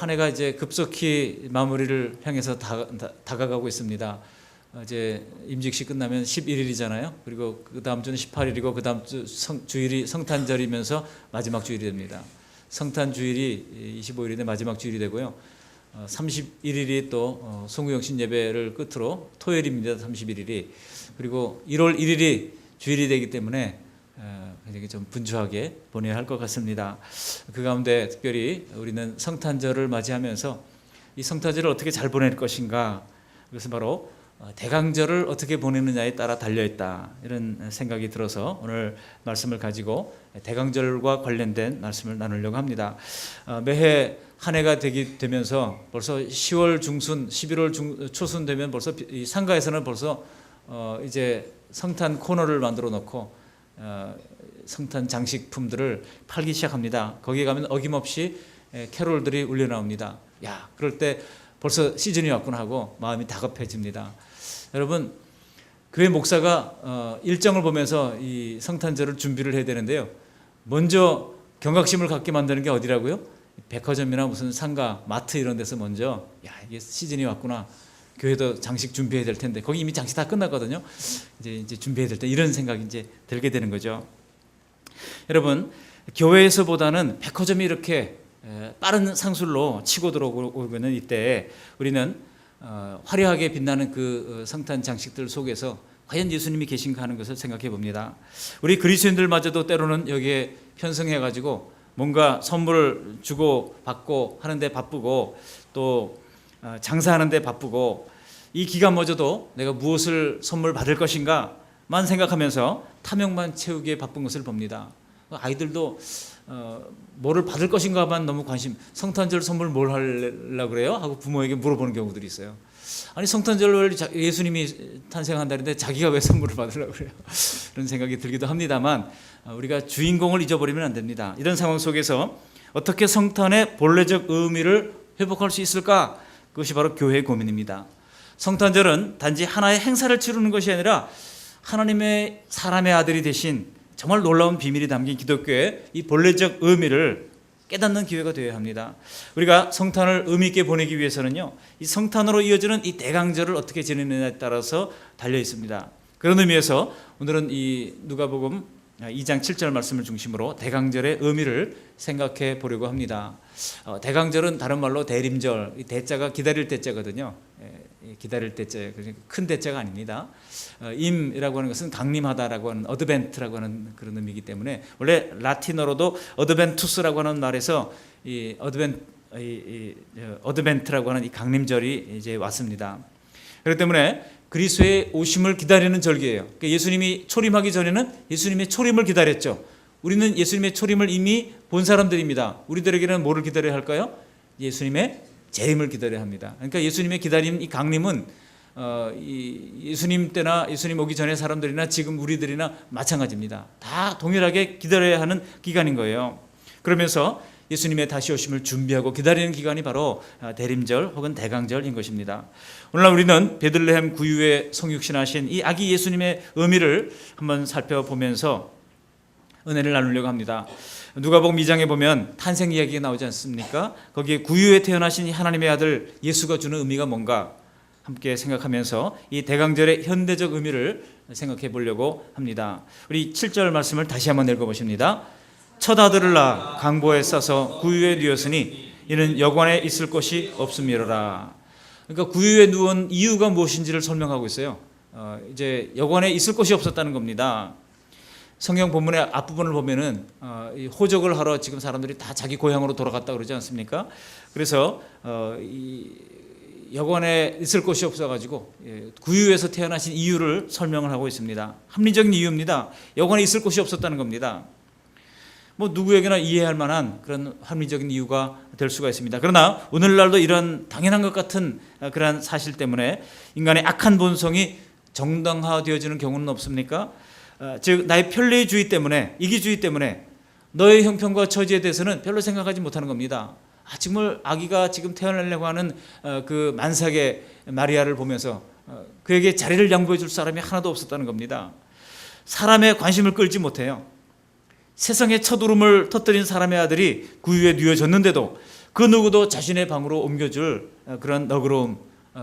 한 해가 이제 급속히 마무리를 향해서 다가가고 있습니다. 이제 임직식 끝나면 11일이잖아요. 그리고 그 다음 주는 18일이고 그 다음 주일이 성탄절이면서 마지막 주일이 됩니다. 성탄 주일이 25일인데 마지막 주일이 되고요. 31일이 또 송구영신 예배를 끝으로 토요일입니다. 31일이. 그리고 1월 1일이 주일이 되기 때문에 굉장히 좀 분주하게 보내야 할 것 같습니다. 그 가운데 특별히 우리는 성탄절을 맞이하면서 이 성탄절을 어떻게 잘 보낼 것인가, 그것은 바로 대강절을 어떻게 보내느냐에 따라 달려있다, 이런 생각이 들어서 오늘 말씀을 가지고 대강절과 관련된 말씀을 나누려고 합니다. 매해 한 해가 되면서 벌써 10월 중순, 11월 초순 되면 벌써 이 상가에서는 벌써 이제 성탄 코너를 만들어 놓고 성탄 장식품들을 팔기 시작합니다. 거기에 가면 어김없이 캐롤들이 울려 나옵니다. 야, 그럴 때 벌써 시즌이 왔구나 하고 마음이 다급해집니다. 여러분, 교회 목사가 일정을 보면서 이 성탄절을 준비를 해야 되는데요, 먼저 경각심을 갖게 만드는 게 어디라고요? 백화점이나 무슨 상가, 마트 이런 데서 먼저, 야, 이게 시즌이 왔구나, 교회도 장식 준비해야 될 텐데, 거기 이미 장식 다 끝났거든요. 이제 준비해야 될 때, 이런 생각이 이제 들게 되는 거죠. 여러분, 교회에서보다는 백화점이 이렇게 빠른 상술로 치고 들어오고 있는 이때 우리는 화려하게 빛나는 그 성탄 장식들 속에서 과연 예수님이 계신가 하는 것을 생각해 봅니다. 우리 그리스도인들마저도 때로는 여기에 편성해 가지고 뭔가 선물을 주고 받고 하는데 바쁘고, 또 장사하는데 바쁘고, 이 기간마저도 내가 무엇을 선물 받을 것인가만 생각하면서 탐욕만 채우기에 바쁜 것을 봅니다. 아이들도 뭐를 받을 것인가만 너무 성탄절 선물 뭘 하려고 그래요? 하고 부모에게 물어보는 경우들이 있어요. 아니, 성탄절 예수님이 탄생한다는데 자기가 왜 선물을 받으려고 그래요? 그런 생각이 들기도 합니다만, 우리가 주인공을 잊어버리면 안 됩니다. 이런 상황 속에서 어떻게 성탄의 본래적 의미를 회복할 수 있을까? 그것이 바로 교회의 고민입니다. 성탄절은 단지 하나의 행사를 치르는 것이 아니라 하나님의 사람의 아들이 되신 정말 놀라운 비밀이 담긴 기독교의 이 본래적 의미를 깨닫는 기회가 되어야 합니다. 우리가 성탄을 의미 있게 보내기 위해서는요, 이 성탄으로 이어지는 이 대강절을 어떻게 지내느냐에 따라서 달려 있습니다. 그런 의미에서 오늘은 이 누가복음 2장 7절 말씀을 중심으로 대강절의 의미를 생각해 보려고 합니다. 대강절은 다른 말로 대림절, 이 대자가 기다릴 대자거든요. 기다릴 대자예요. 큰 대자가 아닙니다. 임이라고 하는 것은 강림하다라고 하는, 어드벤트라고 하는 그런 의미이기 때문에, 원래 라틴어로도 어드벤투스라고 하는 말에서 이 어드벤트라고 하는 이 강림절이 이제 왔습니다. 그렇기 때문에 그리스도의 오심을 기다리는 절기예요. 그러니까 예수님이 초림하기 전에는 예수님의 초림을 기다렸죠. 우리는 예수님의 초림을 이미 본 사람들입니다. 우리들에게는 뭐를 기다려야 할까요? 예수님의 재림을 기다려야 합니다. 그러니까 예수님의 기다림, 이 강림은 예수님 때나 예수님 오기 전의 사람들이나 지금 우리들이나 마찬가지입니다. 다 동일하게 기다려야 하는 기간인 거예요. 그러면서 예수님의 다시 오심을 준비하고 기다리는 기간이 바로 대림절 혹은 대강절인 것입니다. 오늘날 우리는 베들레헴 구유에 성육신하신 이 아기 예수님의 의미를 한번 살펴보면서 은혜를 나누려고 합니다. 누가복음 2장에 보면 탄생 이야기가 나오지 않습니까? 거기에 구유에 태어나신 하나님의 아들 예수가 주는 의미가 뭔가 함께 생각하면서 이 대강절의 현대적 의미를 생각해 보려고 합니다. 우리 7절 말씀을 다시 한번 읽어보십니다. 첫 아들을 낳아 강보에 싸서 구유에 누웠으니 이는 여관에 있을 곳이 없음이로라. 그러니까 구유에 누운 이유가 무엇인지를 설명하고 있어요. 이제 여관에 있을 곳이 없었다는 겁니다. 성경 본문의 앞부분을 보면은 호적을 하러 지금 사람들이 다 자기 고향으로 돌아갔다 그러지 않습니까? 그래서 이 여관에 있을 곳이 없어가지고 구유에서 태어나신 이유를 설명을 하고 있습니다. 합리적인 이유입니다. 여관에 있을 곳이 없었다는 겁니다. 뭐 누구에게나 이해할 만한 그런 합리적인 이유가 될 수가 있습니다. 그러나 오늘날도 이런 당연한 것 같은 그런 사실 때문에 인간의 악한 본성이 정당화되어지는 경우는 없습니까? 즉 나의 편리주의 때문에, 이기주의 때문에 너의 형편과 처지에 대해서는 별로 생각하지 못하는 겁니다. 정말 아기가 지금 태어나려고 하는 그 만삭의 마리아를 보면서 그에게 자리를 양보해 줄 사람이 하나도 없었다는 겁니다. 사람의 관심을 끌지 못해요. 세상의 첫 울음을 터뜨린 사람의 아들이 구유에 누워졌는데도 그 누구도 자신의 방으로 옮겨줄 그런 너그러움,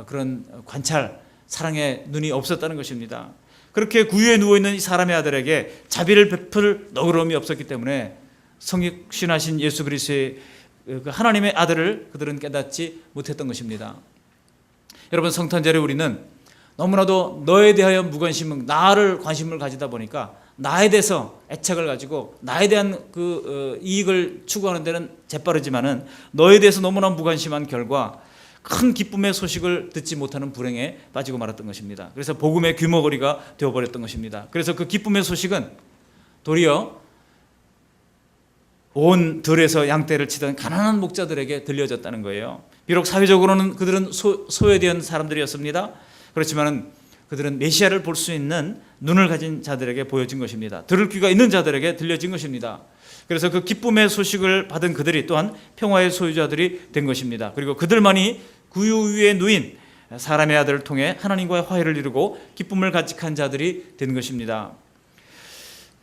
그런 관찰, 사랑의 눈이 없었다는 것입니다. 그렇게 구유에 누워있는 이 사람의 아들에게 자비를 베풀 너그러움이 없었기 때문에 성육신하신 예수 그리스도의 그 하나님의 아들을 그들은 깨닫지 못했던 것입니다. 여러분, 성탄절에 우리는 너무나도 너에 대하여 무관심, 나를 관심을 가지다 보니까 나에 대해서 애착을 가지고 나에 대한 그 이익을 추구하는 데는 재빠르지만은 너에 대해서 너무나 무관심한 결과 큰 기쁨의 소식을 듣지 못하는 불행에 빠지고 말았던 것입니다. 그래서 복음의 귀머거리가 되어버렸던 것입니다. 그래서 그 기쁨의 소식은 도리어 온 들에서 양떼를 치던 가난한 목자들에게 들려졌다는 거예요. 비록 사회적으로는 그들은 소외된 사람들이었습니다. 그렇지만 그들은 메시아를 볼 수 있는 눈을 가진 자들에게 보여진 것입니다. 들을 귀가 있는 자들에게 들려진 것입니다. 그래서 그 기쁨의 소식을 받은 그들이 또한 평화의 소유자들이 된 것입니다. 그리고 그들만이 구유 위에 누인 사람의 아들을 통해 하나님과의 화해를 이루고 기쁨을 간직한 자들이 된 것입니다.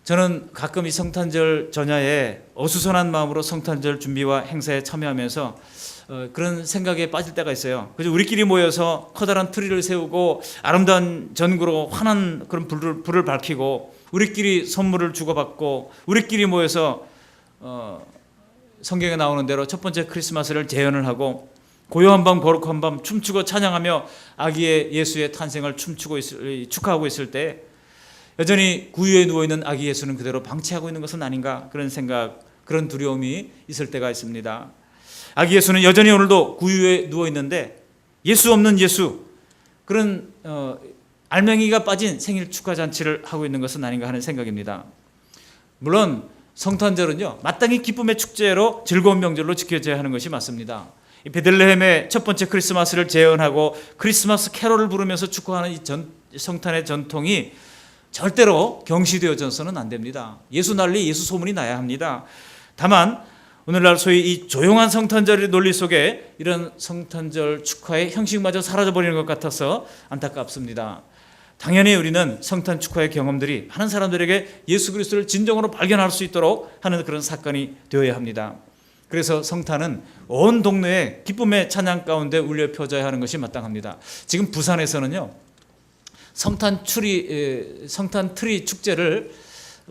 저는 가끔 이 성탄절 전야에 어수선한 마음으로 성탄절 준비와 행사에 참여하면서 그런 생각에 빠질 때가 있어요. 그래서 우리끼리 모여서 커다란 트리를 세우고 아름다운 전구로 환한 그런 불을 밝히고 우리끼리 선물을 주고받고 우리끼리 모여서 성경에 나오는 대로 첫 번째 크리스마스를 재현을 하고 고요한 밤 거룩한 밤 춤추고 찬양하며 아기의 예수의 탄생을 축하하고 있을 때 여전히 구유에 누워있는 아기 예수는 그대로 방치하고 있는 것은 아닌가, 그런 생각, 그런 두려움이 있을 때가 있습니다. 아기 예수는 여전히 오늘도 구유에 누워있는데 예수 없는 예수, 그런 알맹이가 빠진 생일 축하 잔치를 하고 있는 것은 아닌가 하는 생각입니다. 물론 성탄절은요, 마땅히 기쁨의 축제로 즐거운 명절로 지켜져야 하는 것이 맞습니다. 베들레헴의 첫 번째 크리스마스를 재현하고 크리스마스 캐롤을 부르면서 축하하는 이 성탄의 전통이 절대로 경시되어져서는 안 됩니다. 예수 난리, 예수 소문이 나야 합니다. 다만 오늘날 소위 이 조용한 성탄절의 논리 속에 이런 성탄절 축하의 형식마저 사라져버리는 것 같아서 안타깝습니다. 당연히 우리는 성탄 축하의 경험들이 많은 사람들에게 예수 그리스도를 진정으로 발견할 수 있도록 하는 그런 사건이 되어야 합니다. 그래서 성탄은 온 동네에 기쁨의 찬양 가운데 울려 펴져야 하는 것이 마땅합니다. 지금 부산에서는요, 성탄 트리 축제를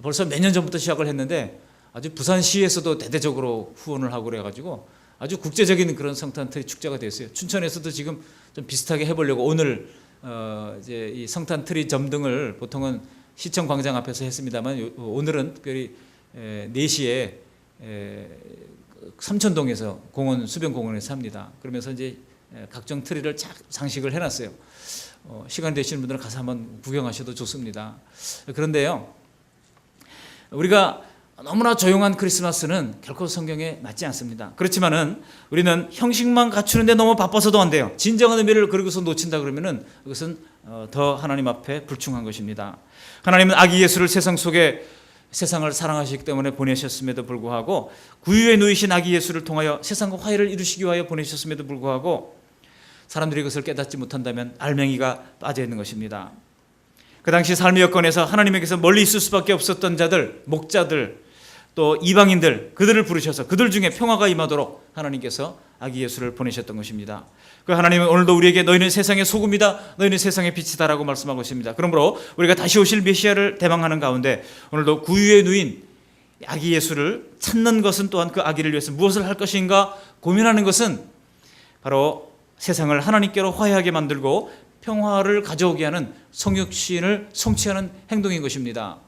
벌써 몇 년 전부터 시작을 했는데 아주 부산시에서도 대대적으로 후원을 하고 그래가지고 아주 국제적인 그런 성탄 트리 축제가 됐어요. 춘천에서도 지금 좀 비슷하게 해보려고 오늘 이제 이 성탄 트리 점등을 보통은 시청 광장 앞에서 했습니다만 오늘은 특별히 4시에 삼천동에서 공원 수변공원에서 합니다. 그러면서 이제 각종 트리를 장식을 해놨어요. 시간 되시는 분들은 가서 한번 구경하셔도 좋습니다. 그런데요, 우리가 너무나 조용한 크리스마스는 결코 성경에 맞지 않습니다. 그렇지만은 우리는 형식만 갖추는데 너무 바빠서도 안 돼요. 진정한 의미를 그러고서 놓친다 그러면은 그것은 더 하나님 앞에 불충한 것입니다. 하나님은 아기 예수를 세상 속에 세상을 사랑하시기 때문에 보내셨음에도 불구하고 구유에 누이신 아기 예수를 통하여 세상과 화해를 이루시기 위하여 보내셨음에도 불구하고 사람들이 그것을 깨닫지 못한다면 알맹이가 빠져 있는 것입니다. 그 당시 삶의 여건에서 하나님에게서 멀리 있을 수밖에 없었던 자들, 목자들, 또 이방인들, 그들을 부르셔서 그들 중에 평화가 임하도록 하나님께서 아기 예수를 보내셨던 것입니다. 그 하나님은 오늘도 우리에게 너희는 세상의 소금이다, 너희는 세상의 빛이다라고 말씀하고 있습니다. 그러므로 우리가 다시 오실 메시아를 대망하는 가운데 오늘도 구유에 누인 아기 예수를 찾는 것은 또한 그 아기를 위해서 무엇을 할 것인가 고민하는 것은 바로 세상을 하나님께로 화해하게 만들고 평화를 가져오게 하는 성육신을 성취하는 행동인 것입니다.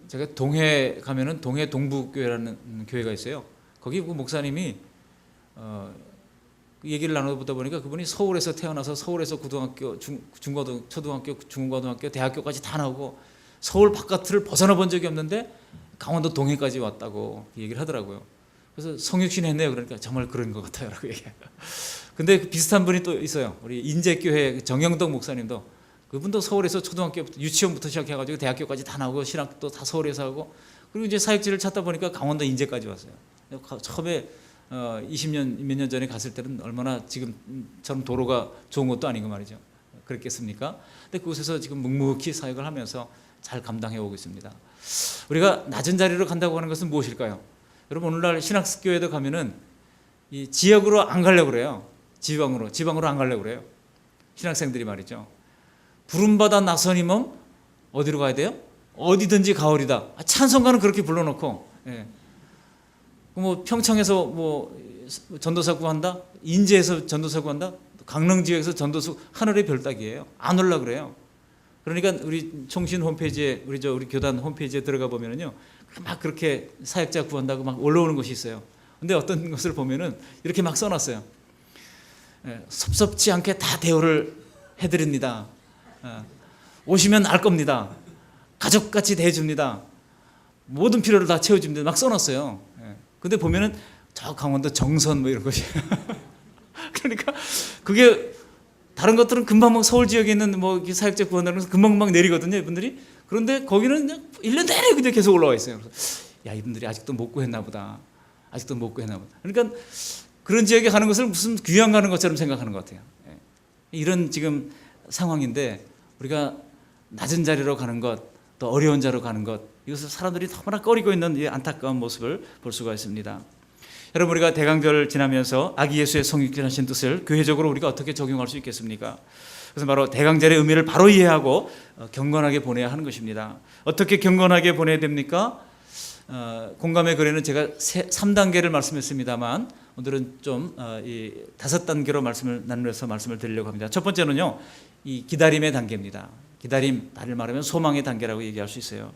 제가 동해 가면은 동해 동부교회라는 교회가 있어요. 거기 그 목사님이 그 얘기를 나눠보다 보니까 그분이 서울에서 태어나서 서울에서 고등학교, 중고등, 초등학교, 중고등학교, 대학교까지 다 나오고 서울 바깥을 벗어나 본 적이 없는데 강원도 동해까지 왔다고 얘기를 하더라고요. 그래서 성육신 했네요. 그러니까 정말 그런 것 같아요 라고 얘기해요. 근데 그 비슷한 분이 또 있어요. 우리 인제교회 정영덕 목사님도, 그분도 서울에서 초등학교부터 유치원부터 시작해가지고 대학교까지 다 나오고 신학도 다 서울에서 하고, 그리고 이제 사역지를 찾다 보니까 강원도 인제까지 왔어요. 처음에 20년 몇 년 전에 갔을 때는 얼마나 지금처럼 도로가 좋은 것도 아니고 말이죠. 그랬겠습니까? 근데 그곳에서 지금 묵묵히 사역을 하면서 잘 감당해 오고 있습니다. 우리가 낮은 자리로 간다고 하는 것은 무엇일까요? 여러분 오늘날 신학교에도 가면은 이 지역으로 안 가려고 그래요. 지방으로 안 가려고 그래요. 신학생들이 말이죠. 부름받아 나서님은 어디로 가야 돼요? 어디든지 가오리다. 찬송가는 그렇게 불러놓고, 예. 뭐 평창에서 뭐 전도사 구한다, 인제에서 전도사 구한다, 강릉 지역에서 전도사 하늘의 별따기예요. 안 올라 그래요. 그러니까 우리 총신 홈페이지에 우리 교단 홈페이지에 들어가 보면은요, 막 그렇게 사역자 구한다고 막 올라오는 것이 있어요. 근데 어떤 것을 보면은 이렇게 막 써놨어요. 예, 섭섭지 않게 다 대우를 해드립니다. 오시면 알 겁니다. 가족같이 대해줍니다. 모든 필요를 다 채워줍니다. 막 써놨어요. 근데 보면은 저 강원도 정선 뭐 이런 것이 그러니까 그게 다른 것들은 금방 막 서울 지역에 있는 뭐 사역자 구한다는 것은 금방 내리거든요, 이분들이. 그런데 거기는 그냥 1년 내내 그냥 계속 올라와 있어요. 그래서 야, 이분들이 아직도 못 구했나 보다. 그러니까 그런 지역에 가는 것을 무슨 귀양 가는 것처럼 생각하는 것 같아요. 이런 지금 상황인데 우리가 낮은 자리로 가는 것, 또 어려운 자리로 가는 것, 이것을 사람들이 너무나 꺼리고 있는 이 안타까운 모습을 볼 수가 있습니다. 여러분, 우리가 대강절을 지나면서 아기 예수의 성육신하신 뜻을 교회적으로 우리가 어떻게 적용할 수 있겠습니까? 그래서 바로 대강절의 의미를 바로 이해하고 경건하게 보내야 하는 것입니다. 어떻게 경건하게 보내야 됩니까? 공감의 거래는 제가 3단계를 말씀했습니다만 오늘은 좀 5단계로 말씀을 나누면서 말씀을 드리려고 합니다. 첫 번째는요, 이 기다림의 단계입니다. 기다림, 다를 말하면 소망의 단계라고 얘기할 수 있어요.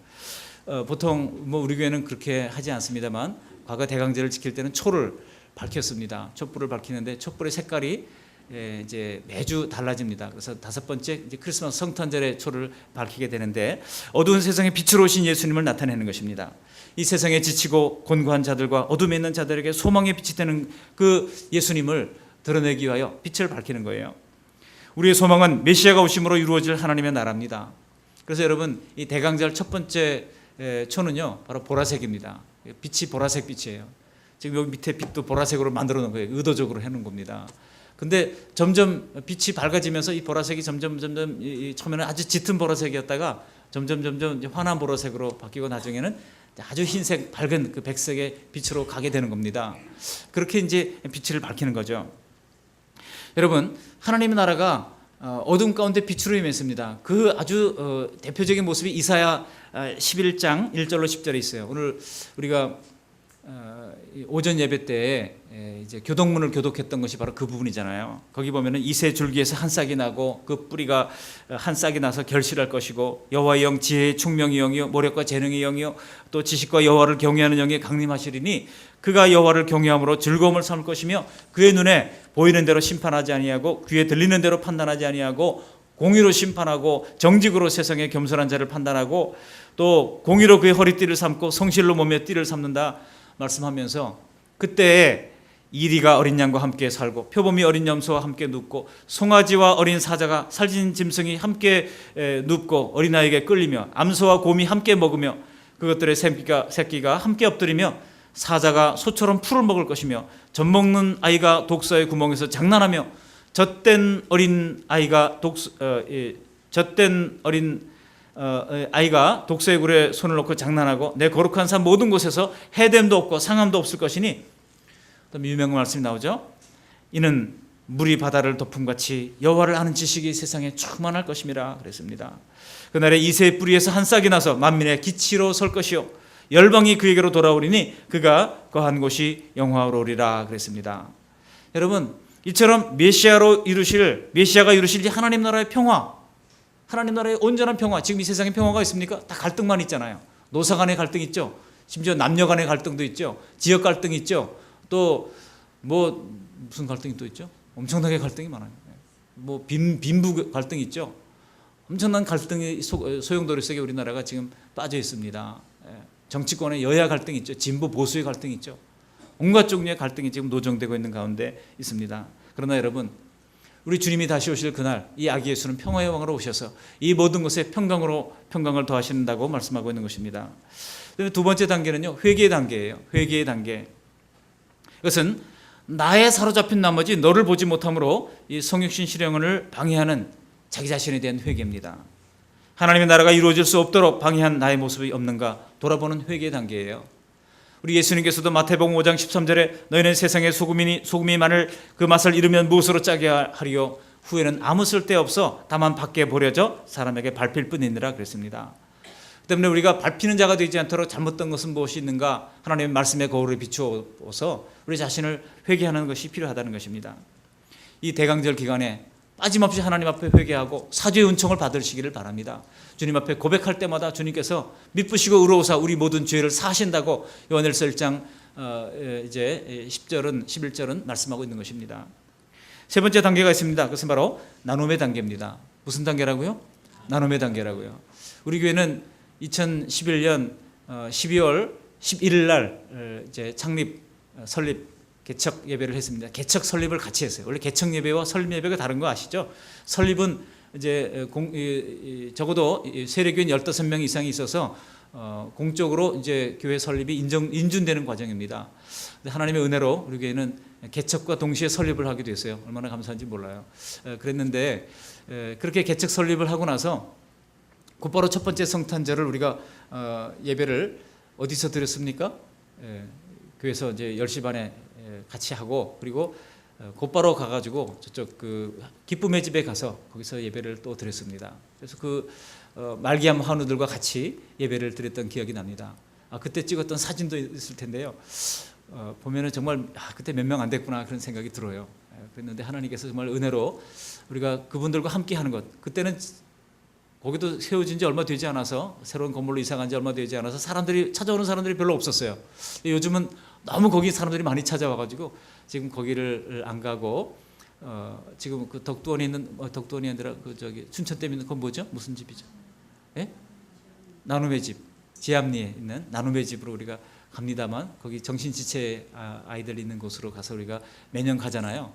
보통 뭐 우리 교회는 그렇게 하지 않습니다만 과거 대강제를 지킬 때는 초를 밝혔습니다. 촛불을 밝히는데 촛불의 색깔이 이제 매주 달라집니다. 그래서 5번째 이제 크리스마스 성탄절에 초를 밝히게 되는데 어두운 세상에 빛으로 오신 예수님을 나타내는 것입니다. 이 세상에 지치고 곤고한 자들과 어둠에 있는 자들에게 소망의 빛이 되는 그 예수님을 드러내기 위하여 빛을 밝히는 거예요. 우리의 소망은 메시아가 오심으로 이루어질 하나님의 나라입니다. 그래서 여러분, 이 대강절 첫 번째 초는요, 바로 보라색입니다. 빛이 보라색 빛이에요. 지금 여기 밑에 빛도 보라색으로 만들어 놓은 거예요. 의도적으로 해놓은 겁니다. 근데 점점 빛이 밝아지면서 이 보라색이 점점 처음에는 아주 짙은 보라색이었다가 점점 환한 보라색으로 바뀌고 나중에는 아주 흰색 밝은 그 백색의 빛으로 가게 되는 겁니다. 그렇게 이제 빛을 밝히는 거죠. 여러분, 하나님의 나라가 어둠 가운데 빛으로 임했습니다. 그 아주 대표적인 모습이 이사야 11장 1절로 10절에 있어요. 오늘 우리가 오전 예배 때 이제 교동문을 교독했던 것이 바로 그 부분이잖아요. 거기 보면은 이새 줄기에서 한 싹이 나고 그 뿌리가 한 싹이 나서 결실할 것이고 여호와의 영 지혜의 총명의 영이요 모력과 재능의 영이요 또 지식과 여호와를 경외하는 영이 강림하시리니 그가 여호와를 경외함으로 즐거움을 삼을 것이며 그의 눈에 보이는 대로 심판하지 아니하고 귀에 들리는 대로 판단하지 아니하고 공의로 심판하고 정직으로 세상에 겸손한 자를 판단하고 또 공의로 그의 허리띠를 삼고 성실로 몸에 띠를 삼는다 말씀하면서 그때에 이리가 어린 양과 함께 살고 표범이 어린 염소와 함께 눕고 송아지와 어린 사자가 살진 짐승이 함께 눕고 어린아이에게 끌리며 암소와 곰이 함께 먹으며 그것들의 새끼가 함께 엎드리며 사자가 소처럼 풀을 먹을 것이며 젖먹는 아이가 독서의 구멍에서 장난하며 젖된 어린 아이가 독서의 굴에 손을 놓고 장난하고 내 거룩한 산 모든 곳에서 해됨도 없고 상함도 없을 것이니 또 유명한 말씀이 나오죠. 이는 물이 바다를 덮음같이 여호와를 아는 지식이 세상에 충만할 것임이라 그랬습니다. 그날에 이새의 뿌리에서 한 싹이 나서 만민의 기치로 설 것이요 열방이 그에게로 돌아오리니 그가 거한 곳이 영화로우리라 그랬습니다. 여러분, 이처럼 메시아가 이루실 이 하나님 나라의 평화, 하나님 나라의 온전한 평화, 지금 이 세상에 평화가 있습니까? 다 갈등만 있잖아요. 노사 간의 갈등 있죠. 심지어 남녀 간의 갈등도 있죠. 지역 갈등이 있죠. 또 뭐 무슨 갈등이 또 있죠? 엄청나게 갈등이 많아요. 뭐 빈부 갈등이 있죠. 엄청난 갈등이 소용돌이 속에 우리나라가 지금 빠져 있습니다. 정치권의 여야 갈등이 있죠. 진보 보수의 갈등이 있죠. 온갖 종류의 갈등이 지금 노정되고 있는 가운데 있습니다. 그러나 여러분, 우리 주님이 다시 오실 그날 이 아기 예수는 평화의 왕으로 오셔서 이 모든 것에 평강을 더하신다고 말씀하고 있는 것입니다. 두 번째 단계는요, 회개의 단계예요. 회개의 단계. 이것은 나에 사로잡힌 나머지 너를 보지 못함으로 이 성육신 실행을 방해하는 자기 자신에 대한 회개입니다. 하나님의 나라가 이루어질 수 없도록 방해한 나의 모습이 없는가 돌아보는 회개의 단계예요. 우리 예수님께서도 마태복음 5장 13절에 너희는 세상의 소금이 마늘 그 맛을 잃으면 무엇으로 짜게 하리요 후에는 아무 쓸데없어 다만 밖에 버려져 사람에게 밟힐 뿐이니라 그랬습니다. 때문에 우리가 밟히는 자가 되지 않도록 잘못된 것은 무엇이 있는가 하나님의 말씀의 거울을 비추어서 우리 자신을 회개하는 것이 필요하다는 것입니다. 이 대강절 기간에 빠짐없이 하나님 앞에 회개하고 사죄의 은총을 받으시기를 바랍니다. 주님 앞에 고백할 때마다 주님께서 미쁘시고 의로우사 우리 모든 죄를 사하신다고 요한일서 1장 이제 10절은 11절은 말씀하고 있는 것입니다. 세 번째 단계가 있습니다. 그것은 바로 나눔의 단계입니다. 무슨 단계라고요? 나눔의 단계라고요. 우리 교회는 2011년 12월 11일 날 이제 설립 개척 예배를 했습니다. 개척 설립을 같이 했어요. 원래 개척 예배와 설립 예배가 다른 거 아시죠? 설립은 이제 적어도 세례교인 15명 이상이 있어서 공적으로 이제 교회 설립이 인준되는 과정입니다. 하나님의 은혜로 우리 교회는 개척과 동시에 설립을 하게 됐어요. 얼마나 감사한지 몰라요. 그랬는데 그렇게 개척 설립을 하고 나서 곧바로 첫 번째 성탄절을 우리가 예배를 어디서 드렸습니까? 교회에서 이제 10시 반에 같이 하고 그리고 곧바로 가가지고 저쪽 그 기쁨의 집에 가서 거기서 예배를 또 드렸습니다. 그래서 그 말기암 환우들과 같이 예배를 드렸던 기억이 납니다. 그때 찍었던 사진도 있을 텐데요. 보면은 정말 그때 몇 명 안 됐구나 그런 생각이 들어요. 그랬는데 하나님께서 정말 은혜로 우리가 그분들과 함께 하는 것. 그때는 거기도 세워진 지 얼마 되지 않아서 새로운 건물로 이사 간 지 얼마 되지 않아서 찾아오는 사람들이 별로 없었어요. 요즘은 너무 거기 사람들이 많이 찾아와가지고 지금 거기를 안 가고 지금 그 덕두원에 있는 덕두원이 아니라 그 저기 춘천댐에 있는 건 뭐죠? 무슨 집이죠? 예? 나눔의 집, 지암리에 있는 나눔의 집으로 우리가 갑니다만 거기 정신지체 아이들 있는 곳으로 가서 우리가 매년 가잖아요.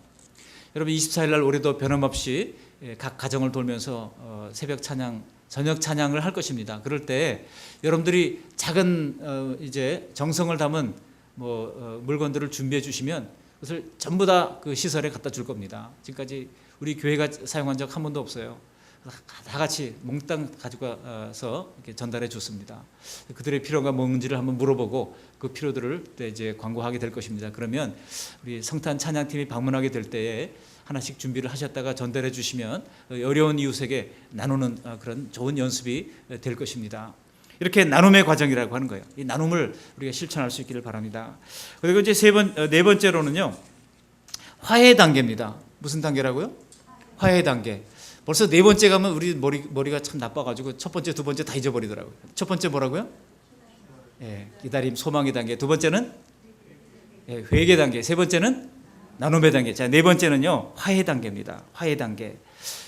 여러분 24일 날 올해도 변함없이 각 가정을 돌면서 새벽 찬양, 저녁 찬양을 할 것입니다. 그럴 때 여러분들이 작은 이제 정성을 담은 물건들을 준비해 주시면 그것을 전부 다 그 시설에 갖다 줄 겁니다. 지금까지 우리 교회가 사용한 적 한 번도 없어요. 다 같이 몽땅 가지고 가서 이렇게 전달해 줬습니다. 그들의 필요가 뭔지를 한번 물어보고 그 필요들을 이제 광고하게 될 것입니다. 그러면 우리 성탄 찬양팀이 방문하게 될 때에 하나씩 준비를 하셨다가 전달해 주시면 어려운 이웃에게 나누는 그런 좋은 연습이 될 것입니다. 이렇게 나눔의 과정이라고 하는 거예요. 이 나눔을 우리가 실천할 수 있기를 바랍니다. 그리고 이제 네 번째로는요, 화해 단계입니다. 무슨 단계라고요? 화해 단계. 벌써 네 번째 가면 우리 머리가 참 나빠가지고 첫 번째, 두 번째 다 잊어버리더라고요. 첫 번째 뭐라고요? 기다림, 소망의 단계. 두 번째는 회개 단계. 세 번째는 나눔의 단계. 자, 네 번째는요, 화해 단계입니다. 화해 단계.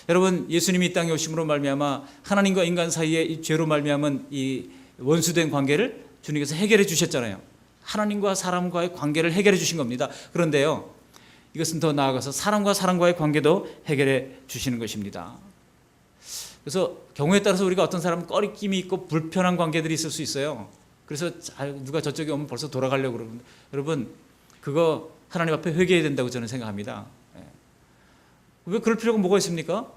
여러분, 예수님이 이 땅에 오심으로 말미암아 하나님과 인간 사이에 이 죄로 말미암은 이 원수된 관계를 주님께서 해결해 주셨잖아요. 하나님과 사람과의 관계를 해결해 주신 겁니다. 그런데요, 이것은 더 나아가서 사람과 사람과의 관계도 해결해 주시는 것입니다. 그래서 경우에 따라서 우리가 어떤 사람은 꺼리낌이 있고 불편한 관계들이 있을 수 있어요. 그래서 누가 저쪽에 오면 벌써 돌아가려고 그러는데 여러분, 그거 하나님 앞에 회개해야 된다고 저는 생각합니다. 왜 그럴 필요가 뭐가 있습니까?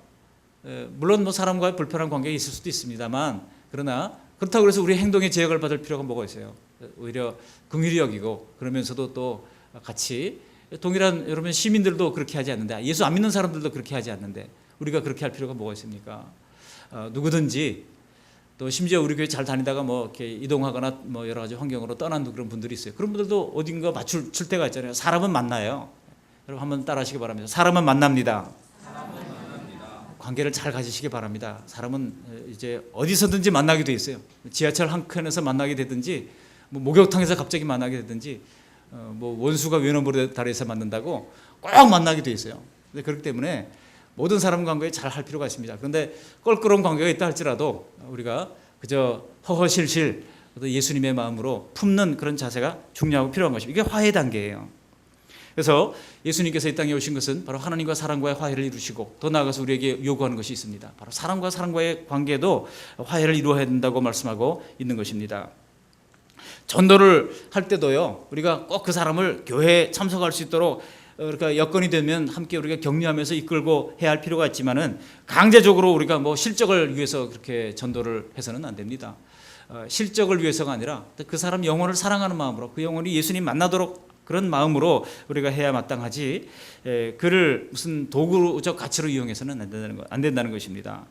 물론 사람과의 불편한 관계가 있을 수도 있습니다만, 그러나 그렇다고 해서 우리 행동에 제약을 받을 필요가 뭐가 있어요? 오히려 긍휼히 여기고 그러면서도 또 같이 동일한 여러분 시민들도 그렇게 하지 않는데, 예수 안 믿는 사람들도 그렇게 하지 않는데 우리가 그렇게 할 필요가 뭐가 있습니까? 누구든지, 또 심지어 우리 교회 잘 다니다가 이렇게 이동하거나 여러 가지 환경으로 떠난 그런 분들이 있어요. 그런 분들도 어딘가 맞출 때가 있잖아요. 사람은 만나요. 여러분 한번 따라하시기 바랍니다. 사람은 만납니다. 관계를 잘 가지시기 바랍니다. 사람은 이제 어디서든지 만나게 돼 있어요. 지하철 한 칸에서 만나게 되든지, 목욕탕에서 갑자기 만나게 되든지, 원수가 외놈으로 다리에서 만난다고 꼭 만나게 돼 있어요. 그렇기 때문에 모든 사람 관계에 잘 할 필요가 있습니다. 그런데 껄끄러운 관계가 있다 할지라도 우리가 그저 허허실실 예수님의 마음으로 품는 그런 자세가 중요하고 필요한 것입니다. 이게 화해 단계예요. 그래서 예수님께서 이 땅에 오신 것은 바로 하나님과 사람과의 화해를 이루시고, 더 나아가서 우리에게 요구하는 것이 있습니다. 바로 사람과 사람과의 관계도 화해를 이루어야 된다고 말씀하고 있는 것입니다. 전도를 할 때도요, 우리가 꼭 그 사람을 교회에 참석할 수 있도록 그러니까 여건이 되면 함께 우리가 격려하면서 이끌고 해야 할 필요가 있지만은 강제적으로 우리가 실적을 위해서 그렇게 전도를 해서는 안 됩니다. 실적을 위해서가 아니라 그 사람 영혼을 사랑하는 마음으로 그 영혼이 예수님 만나도록 그런 마음으로 우리가 해야 마땅하지 그를 무슨 도구적 가치로 이용해서는 안 된다는 것입니다.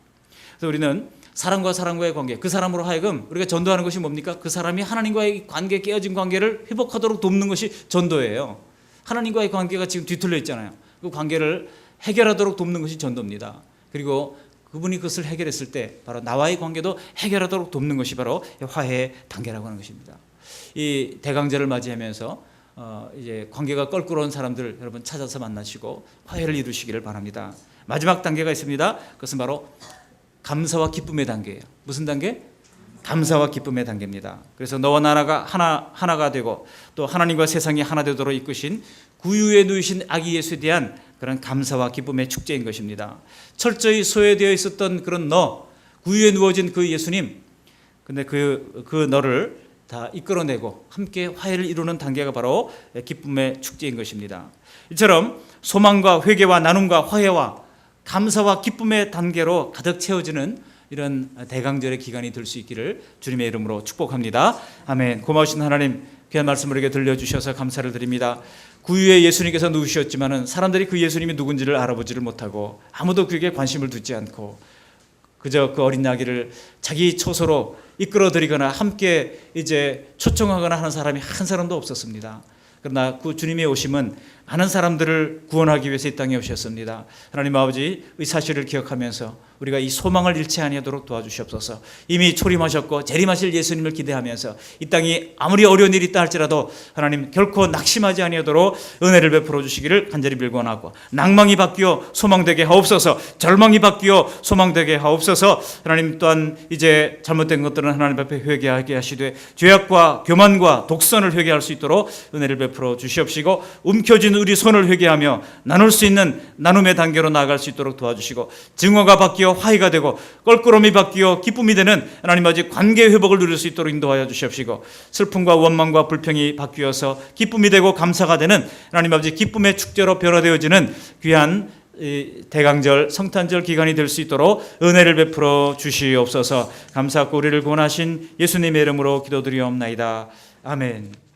그래서 우리는 사람과 사람과의 관계, 그 사람으로 하여금 우리가 전도하는 것이 뭡니까? 그 사람이 하나님과의 관계, 깨어진 관계를 회복하도록 돕는 것이 전도예요. 하나님과의 관계가 지금 뒤틀려 있잖아요. 그 관계를 해결하도록 돕는 것이 전도입니다. 그리고 그분이 그것을 해결했을 때 바로 나와의 관계도 해결하도록 돕는 것이 바로 화해의 단계라고 하는 것입니다. 이 대강절을 맞이하면서 이제 관계가 껄끄러운 사람들 여러분 찾아서 만나시고 화해를 이루시기를 바랍니다. 마지막 단계가 있습니다. 그것은 바로 감사와 기쁨의 단계예요. 무슨 단계? 감사와 기쁨의 단계입니다. 그래서 너와 나라가 하나가 되고 또 하나님과 세상이 하나 되도록 이끄신 구유에 누이신 아기 예수에 대한 그런 감사와 기쁨의 축제인 것입니다. 철저히 소외되어 있었던 그런 구유에 누워진 그 예수님, 근데 그 너를 다 이끌어내고 함께 화해를 이루는 단계가 바로 기쁨의 축제인 것입니다. 이처럼 소망과 회개와 나눔과 화해와 감사와 기쁨의 단계로 가득 채워지는 이런 대강절의 기간이 될 수 있기를 주님의 이름으로 축복합니다. 아멘. 고마우신 하나님, 귀한 말씀을 우리에게 들려주셔서 감사를 드립니다. 구유에 예수님께서 누우셨지만은 사람들이 그 예수님이 누군지를 알아보지를 못하고 아무도 그에게 관심을 두지 않고 그저 그 어린 아기를 자기 처소로 이끌어들이거나 함께 이제 초청하거나 하는 사람이 한 사람도 없었습니다. 그러나 그 주님의 오심은 많은 사람들을 구원하기 위해서 이 땅에 오셨습니다. 하나님 아버지, 이 사실을 기억하면서 우리가 이 소망을 잃지 아니하도록 도와주시옵소서. 이미 초림하셨고 재림하실 예수님을 기대하면서 이 땅이 아무리 어려운 일이 있다 할지라도 하나님 결코 낙심하지 아니하도록 은혜를 베풀어 주시기를 간절히 빌고나고, 낭망이 바뀌어 소망되게 하옵소서. 절망이 바뀌어 소망되게 하옵소서. 하나님 또한 이제 잘못된 것들은 하나님 앞에 회개하게 하시되 죄악과 교만과 독선을 회개할 수 있도록 은혜를 베풀어 주시옵시고, 움켜진 우리 손을 회개하며 나눌 수 있는 나눔의 단계로 나아갈 수 있도록 도와주시고, 증오가 바뀌어 화해가 되고 껄끄러움이 바뀌어 기쁨이 되는 하나님 아버지 관계 회복을 누릴 수 있도록 인도하여 주시옵시고, 슬픔과 원망과 불평이 바뀌어서 기쁨이 되고 감사가 되는 하나님 아버지 기쁨의 축제로 변화되어지는 귀한 대강절 성탄절 기간이 될 수 있도록 은혜를 베풀어 주시옵소서. 감사하고 우리를 구원하신 예수님의 이름으로 기도드리옵나이다. 아멘.